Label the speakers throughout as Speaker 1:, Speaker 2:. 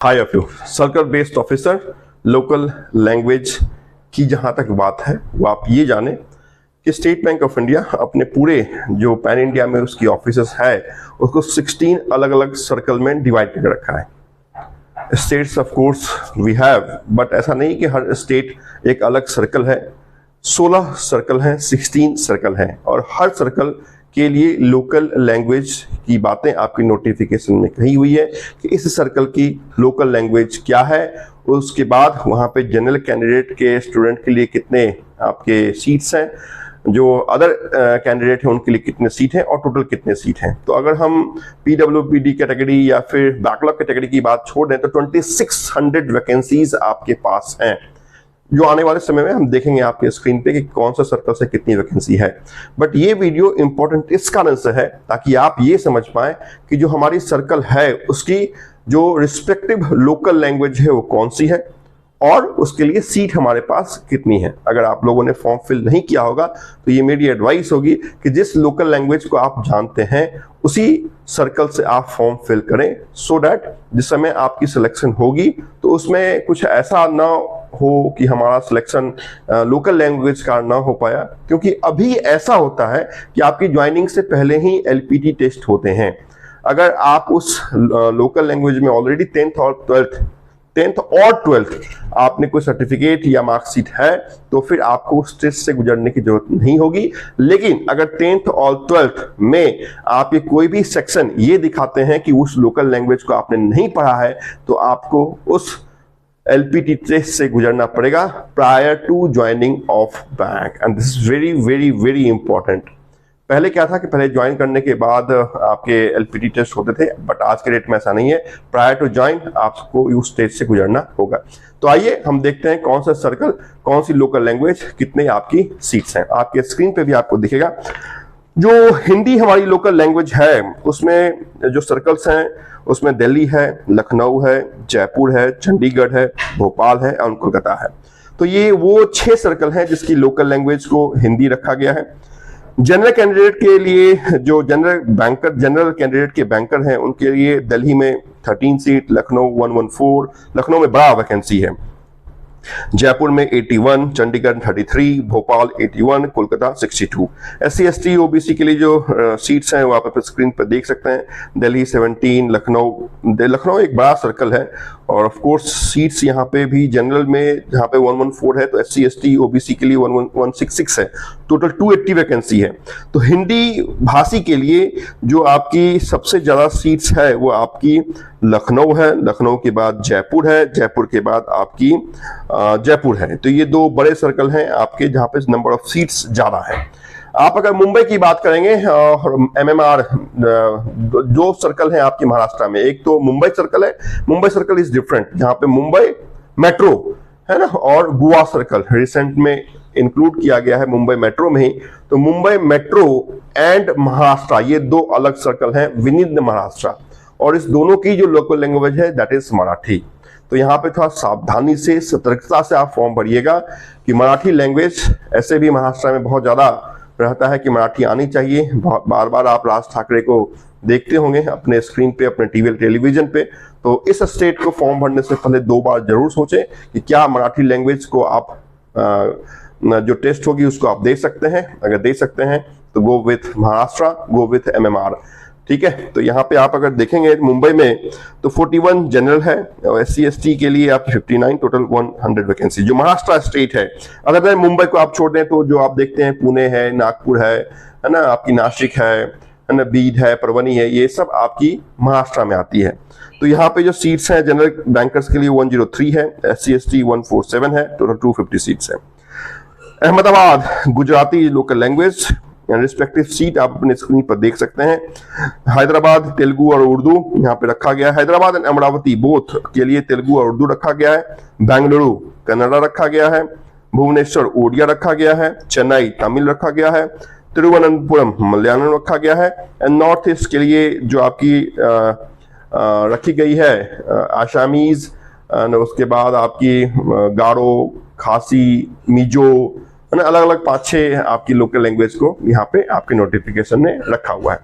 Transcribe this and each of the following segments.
Speaker 1: High of you circle based officer local language की जहां तक बात है वो आप ये जाने कि स्टेट बैंक ऑफ इंडिया अपने पूरे जो पैन इंडिया में उसकी ऑफिसेस है उसको 16 अलग अलग सर्कल में डिवाइड करके रखा है। States of course we have, but ऐसा नहीं कि हर स्टेट एक अलग सर्कल है। 16 सर्कल हैं, 16 सर्कल हैं और हर सर्कल के लिए लोकल लैंग्वेज की बातें आपकी नोटिफिकेशन में कही हुई है कि इस सर्कल की लोकल लैंग्वेज क्या है। उसके बाद वहाँ पे जनरल कैंडिडेट के स्टूडेंट के लिए कितने आपके सीट्स हैं, जो अदर कैंडिडेट हैं उनके लिए कितने सीट हैं और टोटल कितने सीट हैं। तो अगर हम पीडब्ल्यूपीडी कैटेगरी या फिर बैकलॉग कैटेगरी की बात छोड़ दें तो 2600 वैकेंसीज आपके पास हैं, जो आने वाले समय में हम देखेंगे आपके स्क्रीन पे कि कौन सा सर्कल से कितनी वैकेंसी है। बट ये वीडियो इंपॉर्टेंट इस कारण से है ताकि आप ये समझ पाएं कि जो हमारी सर्कल है उसकी जो रिस्पेक्टिव लोकल लैंग्वेज है वो कौन सी है और उसके लिए सीट हमारे पास कितनी है। अगर आप लोगों ने फॉर्म फिल नहीं किया होगा तो ये मेरी एडवाइस होगी कि जिस लोकल लैंग्वेज को आप जानते हैं उसी सर्कल से आप फॉर्म फिल करें, सो दैट जिस समय आपकी सिलेक्शन होगी तो उसमें कुछ ऐसा ना हो कि हमारा सिलेक्शन लोकल लैंग्वेज का ना हो पाया। क्योंकि अभी ऐसा होता है कि आपकी ज्वाइनिंग से पहले ही एलपीटी टेस्ट होते हैं। अगर आप उस लोकल लैंग्वेज में ऑलरेडी 10th और 12th आपने कोई सर्टिफिकेट या मार्कशीट है तो फिर आपको उस टेस्ट से गुजरने की जरूरत नहीं होगी। लेकिन अगर 10th और 12th में आप ये कोई भी सेक्शन ये दिखाते हैं कि उस लोकल लैंग्वेज को आपने नहीं पढ़ा है तो आपको उस एलपीटी टेस्ट से गुजरना पड़ेगा prior to joining of bank, and this is very very very important. पहले क्या था कि पहले ज्वाइन करने के बाद आपके एलपीटी टेस्ट होते थे, बट आज के डेट में ऐसा नहीं है। प्रायर टू ज्वाइन आपको उस टेस्ट से गुजरना होगा। तो आइए हम देखते हैं कौन सा सर्कल, कौन सी लोकल लैंग्वेज, कितने आपकी सीट्स हैं। आपके स्क्रीन पे भी आपको दिखेगा। जो हिंदी हमारी लोकल लैंग्वेज है उसमें जो सर्कल्स हैं उसमें दिल्ली है, लखनऊ है, जयपुर है, चंडीगढ़ है, भोपाल है और कोलकाता है। तो ये वो 6 सर्कल हैं जिसकी लोकल लैंग्वेज को हिंदी रखा गया है। जनरल कैंडिडेट के लिए जो जनरल कैंडिडेट के बैंकर हैं उनके लिए दिल्ली में 13 सीट, लखनऊ 114, लखनऊ में बड़ा वैकेंसी है, जयपुर में 81, Chandigarh 33, Bhopal 81, Kolkata 62। SC ST OBC के लिए जो सीट्स हैं वो आप अपने स्क्रीन पर देख सकते हैं। दिल्ली 17, लखनऊ एक बड़ा सर्कल है और ऑफ कोर्स सीट्स यहाँ पे भी जनरल में जहाँ पे 114 है तो SC ST OBC के लिए 166 है। टोटल 280 वैकेंसी है। तो हिंदी भाषी के लिए जो आपकी सबसे ज्यादा सीट्स है वो आपकी लखनऊ है, लखनऊ के बाद जयपुर है, जयपुर के बाद आपकी जयपुर है। तो ये 2 बड़े सर्कल हैं आपके जहां पे नंबर ऑफ सीट्स ज्यादा है। आप अगर मुंबई की बात करेंगे और MMR, 2 सर्कल हैं आपके महाराष्ट्र में। एक तो मुंबई सर्कल है, मुंबई सर्कल इज डिफरेंट, जहां पे मुंबई मेट्रो है ना, और गोवा सर्कल रिसेंट में इंक्लूड किया गया है मुंबई मेट्रो में ही। तो मुंबई मेट्रो एंड महाराष्ट्र ये 2 अलग सर्कल हैं विद इन महाराष्ट्र, और इस दोनों की जो लोकल लैंग्वेज है दैट इज मराठी। तो यहाँ पे थोड़ा सावधानी से, सतर्कता से आप फॉर्म भरिएगा कि मराठी लैंग्वेज ऐसे भी महाराष्ट्र में बहुत ज्यादा रहता है कि मराठी आनी चाहिए। बार बार आप राज ठाकरे को देखते होंगे अपने स्क्रीन पे, अपने टेलीविजन पे। तो इस स्टेट को फॉर्म भरने से पहले 2 बार जरूर सोचें कि क्या मराठी लैंग्वेज को आप जो टेस्ट होगी उसको आप दे सकते हैं। अगर दे सकते हैं तो go with Maharashtra, go with MMR, ठीक है। तो यहाँ पे आप अगर देखेंगे मुंबई में तो 41 जनरल है और SC ST के लिए आपकी 59, टोटल 100 वैकेंसी। जो महाराष्ट्र स्टेट है, अगर मुंबई को आप छोड़ दें तो जो आप देखते हैं पुणे है, नागपुर है ना, आपकी नासिक है ना, बीड है, परवनी है, ये सब आपकी महाराष्ट्र में आती है। तो यहाँ पे जो सीट्स हैं जनरल बैंकर्स के लिए 103 है, SC ST 147 है, टोटल 250 सीट्स है। Ahmedabad Gujarati local language respective seat आप अपने स्क्रीन पर देख सकते हैं। हैदराबाद तेलुगु और उर्दू यहाँ पे रखा गया है। हैदराबाद एंड अमरावती बोथ के लिए तेलुगु और उर्दू रखा गया है। बेंगलुरु कन्नड़ा रखा गया है। भुवनेश्वर ओडिया रखा गया है। चेन्नई तमिल रखा गया है। तिरुवनंतपुरम मलयालम रखा गया है। एंड नॉर्थ ईस्ट के लिए जो आपकी रखी गई है आसामीज, उसके बाद आपकी गारो, खासी, मिजो, अलग अलग 5-6 आपकी लोकल लैंग्वेज को यहाँ पे आपके नोटिफिकेशन में रखा हुआ है।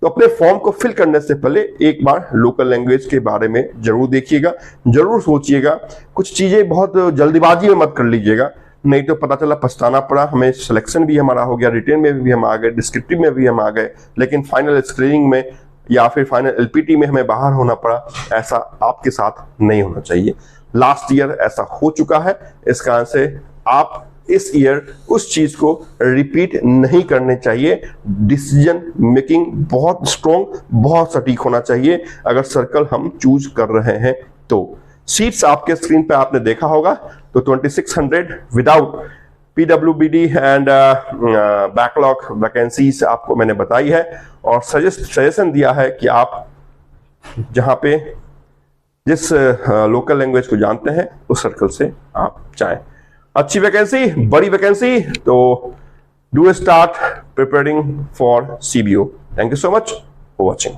Speaker 1: तो अपने फॉर्म को फिल करने से पहले एक बार लोकल लैंग्वेज के बारे में जरूर देखिएगा, जरूर सोचिएगा। कुछ चीजें बहुत जल्दीबाजी में मत कर लीजिएगा, नहीं तो पता चला पछताना पड़ा। हमें सिलेक्शन भी हमारा हो गया, रिटेन में भी हम आ गए, डिस्क्रिप्टिव में भी हम आ गए, लेकिन फाइनल स्क्रीनिंग में या फिर फाइनल एलपीटी में हमें बाहर होना पड़ा। ऐसा आपके साथ नहीं होना चाहिए। लास्ट ईयर ऐसा हो चुका है, इस कारण से आप इस ईयर उस चीज को रिपीट नहीं करने चाहिए। डिसीजन मेकिंग बहुत स्ट्रॉन्ग, बहुत सटीक होना चाहिए अगर सर्कल हम चूज कर रहे हैं तो। सीट्स आपके स्क्रीन पे आपने देखा होगा, तो 2600 without PWBD and backlog vacancies आपको मैंने बताई है, और सजेशन दिया है कि आप जहां पे जिस लोकल लैंग्वेज को जानते हैं उस सर्कल से आप जाएं। अच्छी वैकेंसी, बड़ी वैकेंसी, तो do start preparing for CBO। Thank you so much for watching.